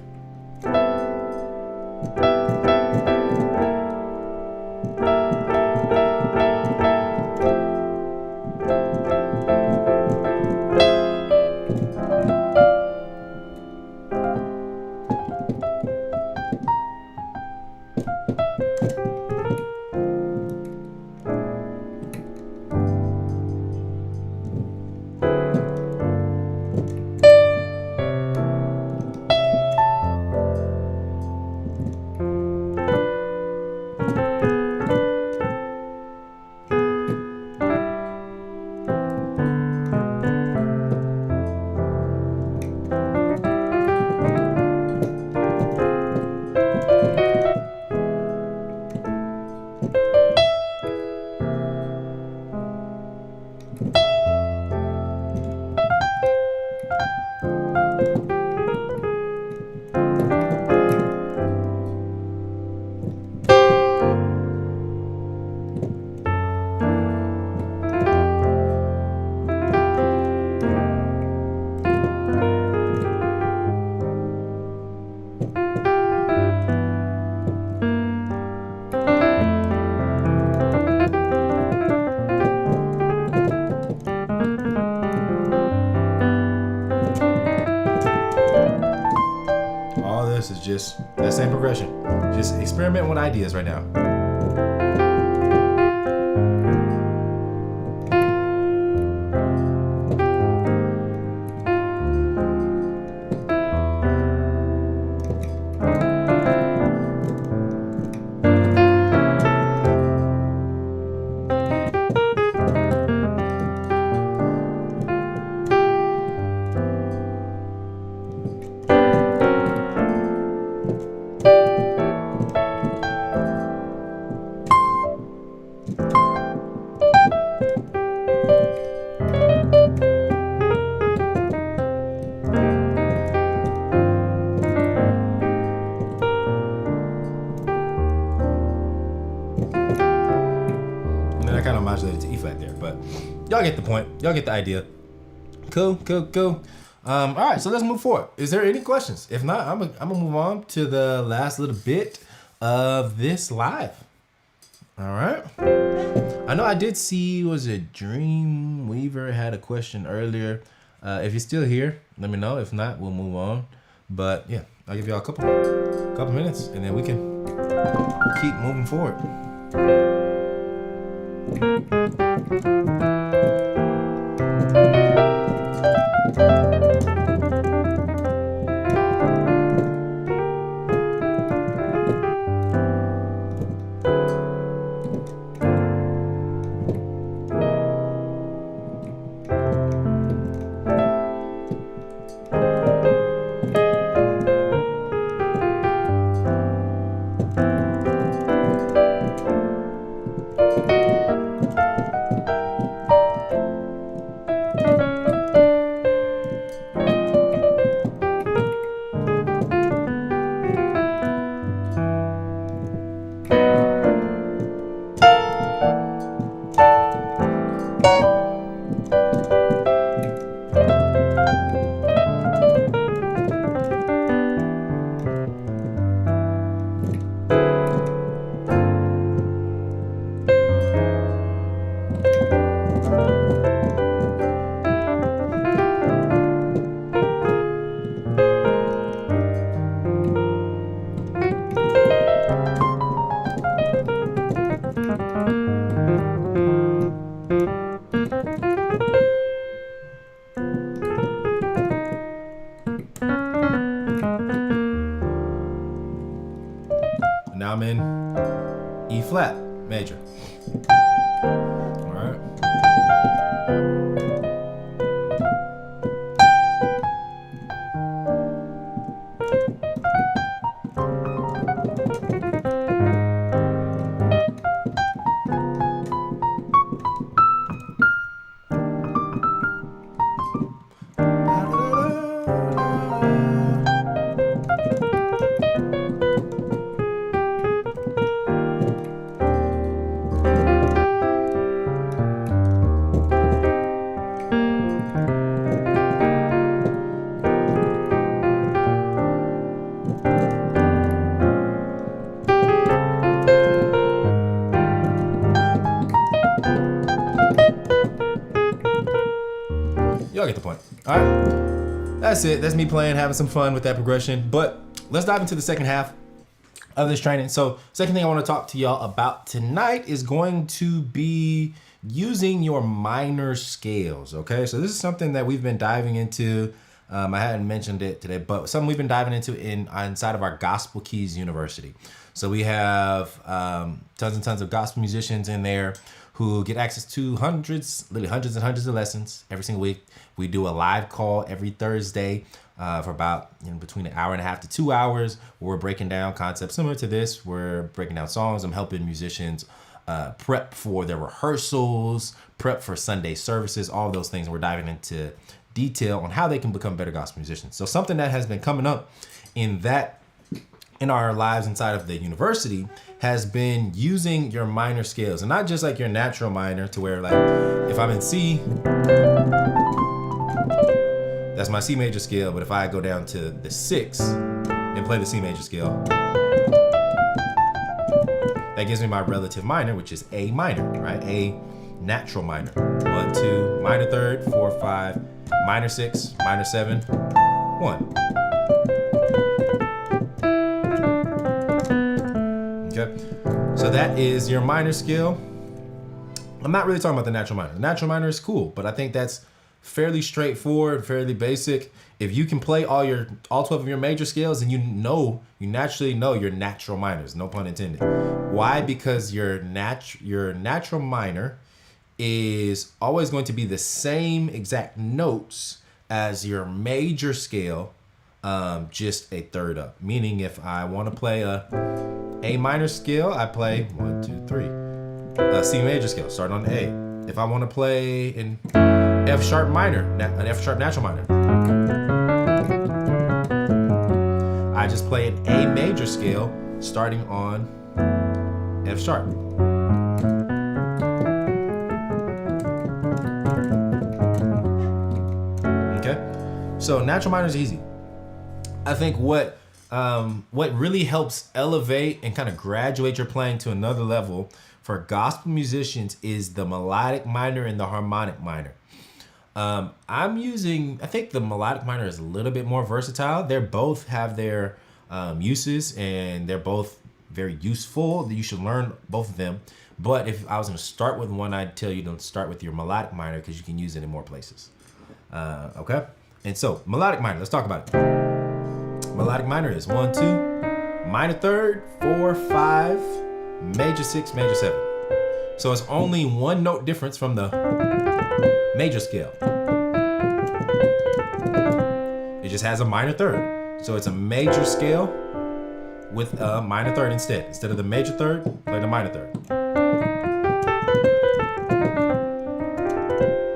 Is just that same progression. Just experiment with ideas right now. Modulated to E flat there, but y'all get the point. Y'all get the idea. Cool. All right, so let's move forward. Is there any questions? If not, I'm gonna move on to the last little bit of this live. All right. I know I did see, was it Dreamweaver had a question earlier. If you're still here, let me know. If not, we'll move on. But yeah, I'll give y'all a couple minutes, and then we can keep moving forward. Now I'm in E flat major. All right. Y'all get the point. All right, that's it. That's me playing, having some fun with that progression. But let's dive into the second half of this training. So second thing I want to talk to y'all about tonight is going to be using your minor scales. Okay, so this is something that we've been diving into. I hadn't mentioned it today, but something we've been diving into inside of our Gospel Keys University. So we have tons and tons of gospel musicians in there who get access to literally hundreds and hundreds of lessons every single week. We do a live call every Thursday for about between an hour and a half to 2 hours, where we're breaking down concepts similar to this. We're breaking down songs. I'm helping musicians prep for their rehearsals, prep for Sunday services, all those things. We're diving into detail on how they can become better gospel musicians. So something that has been coming up in our lives inside of the university has been using your minor scales, and not just like your natural minor, to where like if I'm in C, that's my C major scale, but if I go down to the 6 and play the C major scale, that gives me my relative minor, which is A minor, right? A natural minor. 1, 2, minor third, 4, 5, minor 6, minor 7, 1. Okay, so that is your minor scale. I'm not really talking about the natural minor. The natural minor is cool, but I think that's fairly straightforward, fairly basic. If you can play all 12 of your major scales, and you naturally know your natural minors, no pun intended. Why? Because your natural minor is always going to be the same exact notes as your major scale, just a third up. Meaning if I want to play A minor scale, I play 1, 2, 3. C major scale, start on A. If I want to play an F sharp minor, an F sharp natural minor, I just play an A major scale starting on F sharp. Okay, so natural minor is easy. I think what really helps elevate and kind of graduate your playing to another level for gospel musicians is the melodic minor and the harmonic minor. I think the melodic minor is a little bit more versatile. They both have their uses, and they're both very useful. You should learn both of them. But if I was going to start with one, I'd tell you to start with your melodic minor, because you can use it in more places. Okay? And so, melodic minor, let's talk about it. Melodic minor is 1, 2, minor third, 4, 5, major 6, major 7. So it's only one note difference from the major scale. It just has a minor third. So it's a major scale with a minor third instead. Instead of the major third, play the minor third.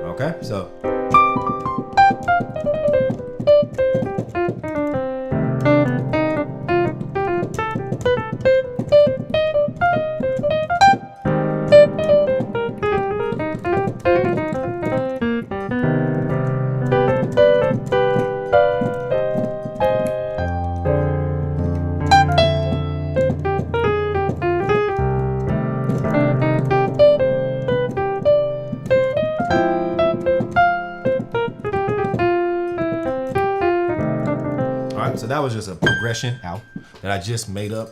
Okay, so. So that was just a progression that I just made up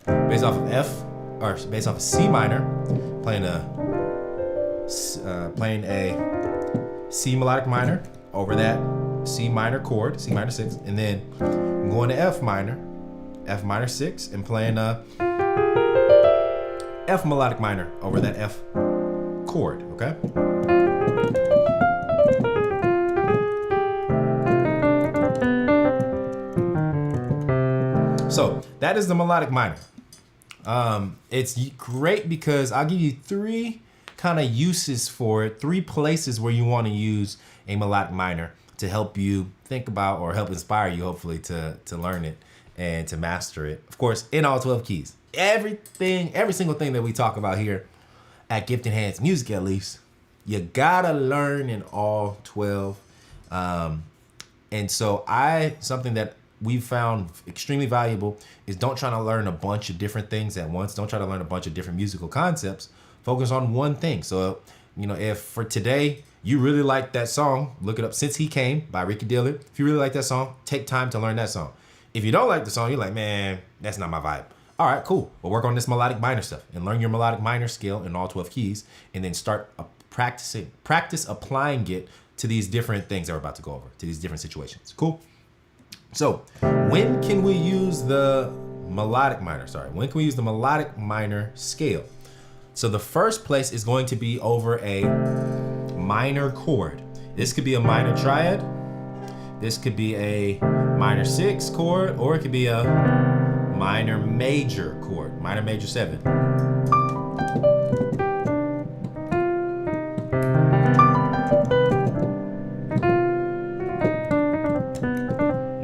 based off of based off of C minor, playing a C melodic minor over that C minor chord, C minor 6, and then I'm going to F minor 6, and playing a F melodic minor over that F chord, okay? So that is the melodic minor. It's great because I'll give you 3 kind of uses for it, 3 places where you want to use a melodic minor to help you think about, or help inspire you, hopefully, to learn it and to master it. Of course, in all 12 keys. Every single thing that we talk about here at Gifted Hands Music, at least, you gotta learn in all 12. And so something that we've found extremely valuable is don't try to learn a bunch of different things at once. Don't try to learn a bunch of different musical concepts. Focus on one thing. So, if for today you really like that song, look it up. Since He Came by Ricky Dillard. If you really like that song, take time to learn that song. If you don't like the song, you're like, man, that's not my vibe. All right, cool. We'll work on this melodic minor stuff and learn your melodic minor scale in all 12 keys, and then start practice applying it to these different things that we're about to go over, to these different situations. Cool? So when can we use the melodic minor? When can we use the melodic minor scale? So the first place is going to be over a minor chord. This could be a minor triad. This could be a minor 6 chord, or it could be a minor major chord, minor major 7.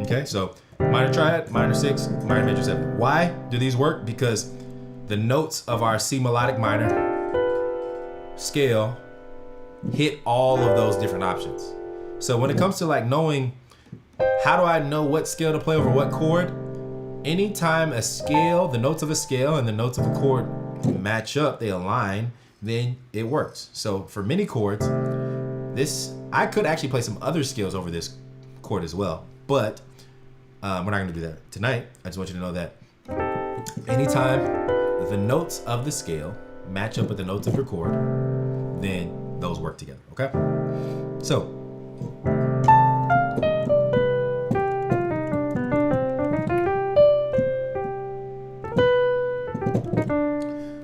Okay, so minor triad, minor 6, minor major 7. Why do these work? Because the notes of our C melodic minor scale hit all of those different options. So when it comes to like knowing, how do I know what scale to play over what chord? Anytime a scale, the notes of a scale and the notes of a chord match up, they align, then it works. So for many chords, I could actually play some other scales over this chord as well, but we're not gonna do that tonight. I just want you to know that anytime the notes of the scale match up with the notes of your chord, then those work together, okay? So,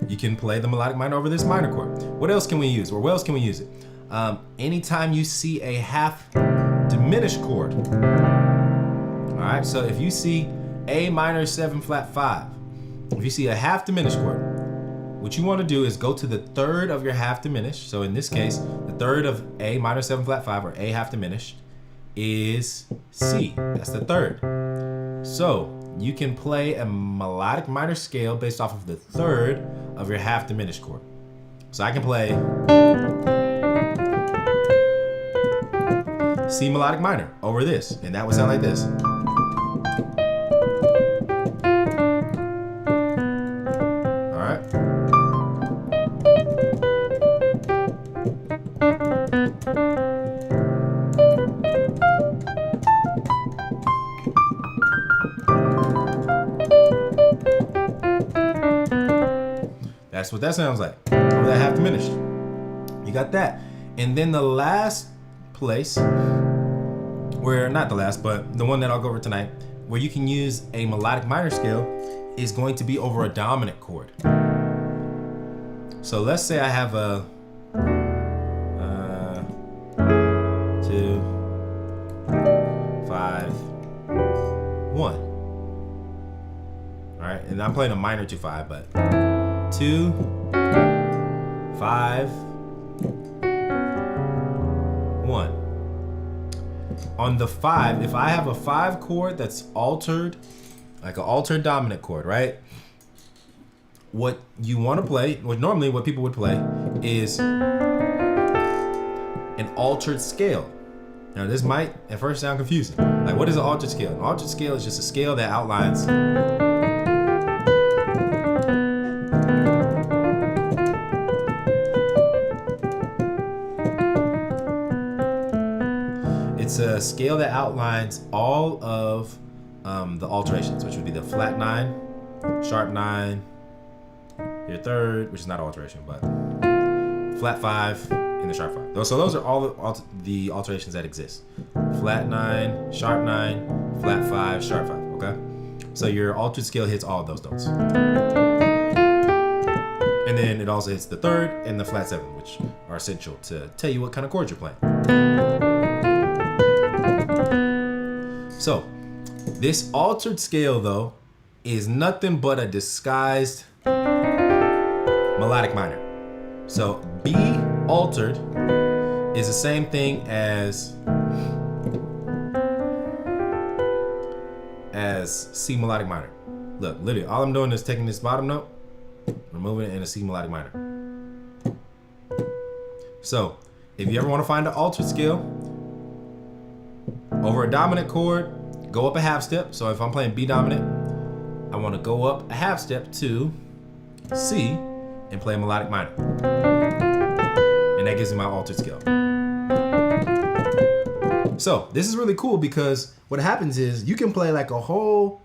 you can play the melodic minor over this minor chord. What else can we use? Or where else can we use it? Anytime you see a half diminished chord. All right, so if you see A minor 7 flat 5, if you see a half diminished chord, what you want to do is go to the third of your half diminished. So in this case, the third of A minor 7 flat 5, or A half diminished, is C. That's the third. So you can play a melodic minor scale based off of the third of your half diminished chord. So I can play C melodic minor over this, and that would sound like this. All right. That's what that sounds like. Over that half diminished. You got that. And then the last place, where, not the last, but the one that I'll go over tonight, where you can use a melodic minor scale is going to be over a dominant chord. So let's say I have a 2, 5, 1. All right, and I'm playing a minor 2/5, but 2, 5, 1. On the 5, if I have a 5 chord that's altered, like an altered dominant chord, right? What you want to play, normally what people would play is an altered scale. Now this might at first sound confusing. Like, what is an altered scale? An altered scale is just a scale that outlines it's a scale that outlines all of the alterations, which would be the flat 9, sharp 9, your third, which is not alteration, but flat 5, and the sharp 5. So those are all the alterations that exist. Flat 9, sharp 9, flat 5, sharp 5, okay? So your altered scale hits all of those notes. And then it also hits the third and the flat 7, which are essential to tell you what kind of chords you're playing. So, this altered scale, though, is nothing but a disguised melodic minor. So, B altered is the same thing as C melodic minor. Look, literally, all I'm doing is taking this bottom note, removing it in a C melodic minor. So, if you ever want to find an altered scale over a dominant chord, go up a half step. So if I'm playing B dominant, I want to go up a half step to C and play a melodic minor. And that gives me my altered scale. So this is really cool because what happens is you can play like a whole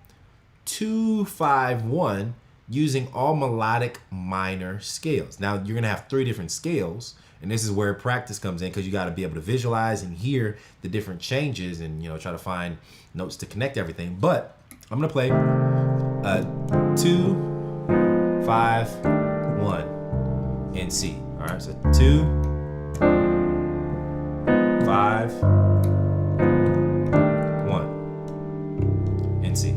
2-5-1 using all melodic minor scales. Now you're gonna have 3 different scales, and this is where practice comes in because you got to be able to visualize and hear the different changes and try to find notes to connect everything. But I'm gonna play 2-5-1 in C. All right, so 2-5-1 in C.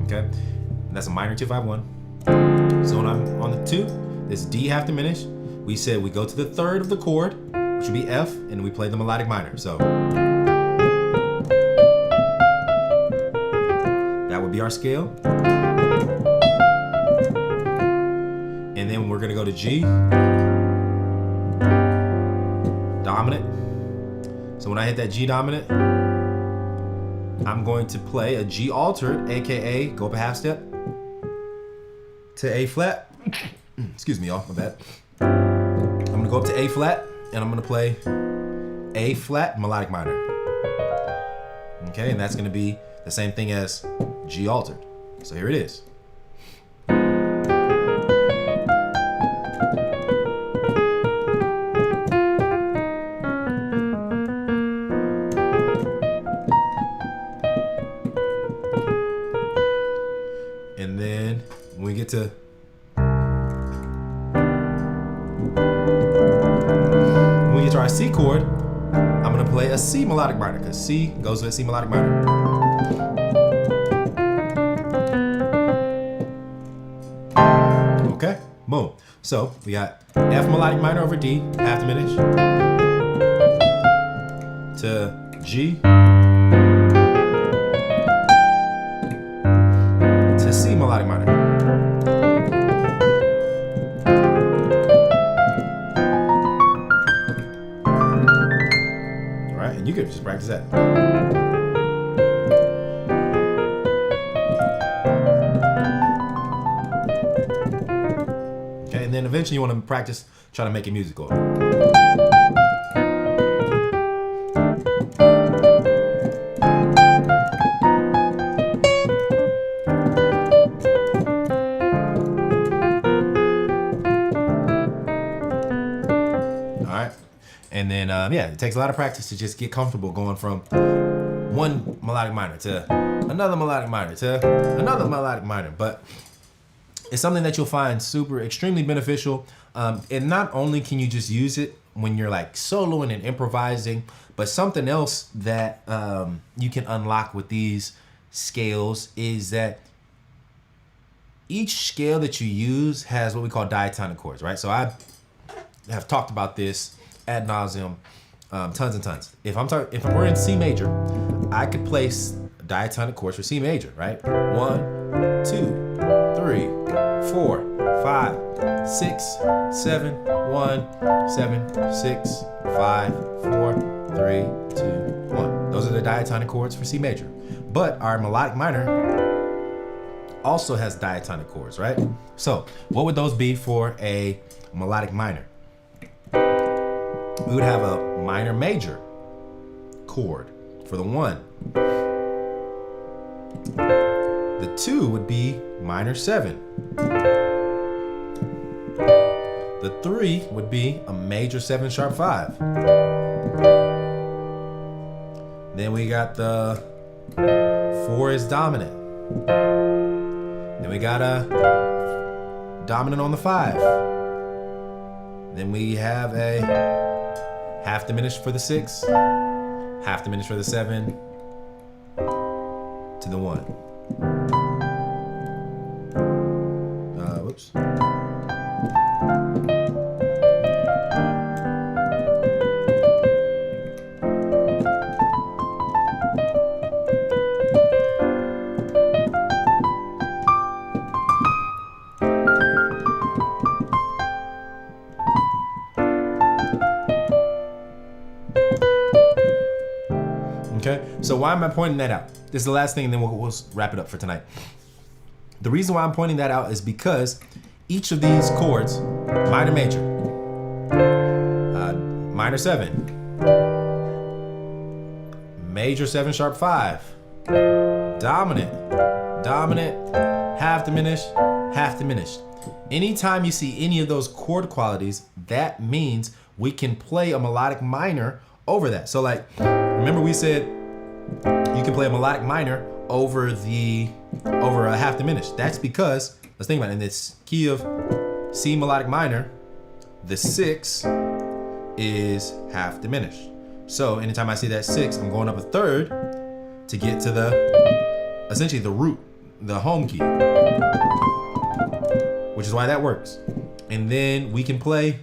Okay, and that's a minor 2-5-1. So when I'm on the 2, this D half diminished. We said we go to the 3rd of the chord, which would be F, and we play the melodic minor. So that would be our scale. And then we're gonna go to G, dominant. So when I hit that G dominant, I'm going to play a G altered, AKA go up a half step to A flat. Excuse me, y'all, my bad. I'm gonna go up to A flat and I'm gonna play A flat melodic minor. Okay, and that's gonna be the same thing as G altered. So here it is. And then when we get to our C chord, I'm gonna play a C melodic minor because C goes with a C melodic minor. Okay, boom. So we got F melodic minor over D, half diminished, to G, to C melodic minor. You could just practice that. Okay, and then eventually you want to practice trying to make it musical. And then, yeah, it takes a lot of practice to just get comfortable going from one melodic minor to another melodic minor to another melodic minor. But it's something that you'll find extremely beneficial. And not only can you just use it when you're like soloing and improvising, but something else that you can unlock with these scales is that each scale that you use has what we call diatonic chords, right? So I have talked about this ad nauseum, tons and tons. If we're in C major, I could place diatonic chords for C major, right? 1, 2, 3, 4, 5, 6, 7, 1, 7, 6, 5, 4, 3, 2, 1. Those are the diatonic chords for C major. But our melodic minor also has diatonic chords, right? So what would those be for a melodic minor? We would have a minor major chord for the 1. The 2 would be minor 7. The 3 would be a major 7 sharp 5. Then we got the 4 is dominant. Then we got a dominant on the 5. Then we have a half diminished for the 6, half diminished for the 7, to the 1. Whoops. Okay, so why am I pointing that out? This is the last thing and then we'll wrap it up for tonight. The reason why I'm pointing that out is because each of these chords, minor major, minor 7, major 7 sharp 5, dominant, dominant, half diminished, half diminished. Anytime you see any of those chord qualities, that means we can play a melodic minor over that. So like, remember we said you can play a melodic minor over a half diminished. That's because, let's think about it, in this key of C melodic minor, the 6 is half diminished. So anytime I see that 6, I'm going up a third to get to essentially the root, the home key, which is why that works. And then we can play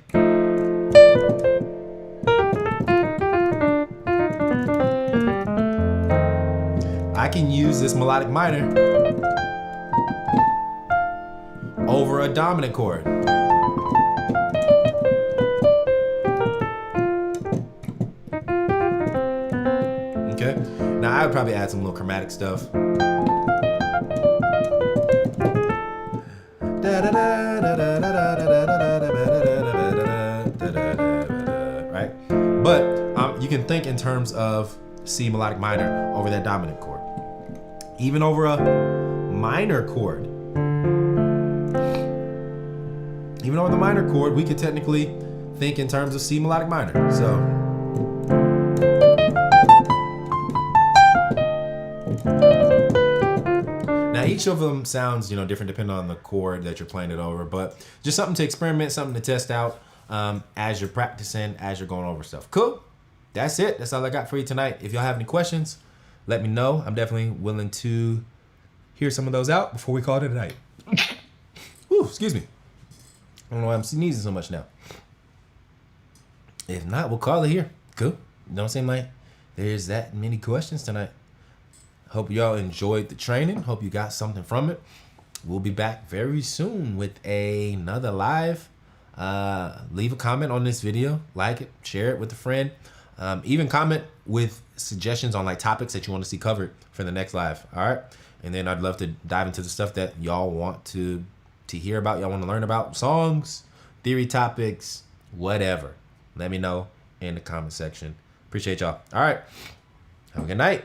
I can use this melodic minor over a dominant chord. Okay, now I would probably add some little chromatic stuff. Right? But you can think in terms of C melodic minor over that dominant chord. Even over a minor chord. Even over the minor chord, we could technically think in terms of C melodic minor. So now each of them sounds, different depending on the chord that you're playing it over, but just something to experiment, something to test out as you're practicing, as you're going over stuff. Cool. That's it. That's all I got for you tonight. If y'all have any questions, let me know. I'm definitely willing to hear some of those out before we call it a night. Whew, excuse me. I don't know why I'm sneezing so much now. If not, we'll call it here. Cool. Don't seem like there's that many questions tonight. Hope y'all enjoyed the training. Hope you got something from it. We'll be back very soon with another live. Leave a comment on this video. Like it. Share it with a friend. Even comment with suggestions on like topics that you want to see covered for the next live. All right. And then I'd love to dive into the stuff that y'all want to hear about. Y'all want to learn about songs, theory topics, whatever. Let me know in the comment section. Appreciate y'all. All right. Have a good night.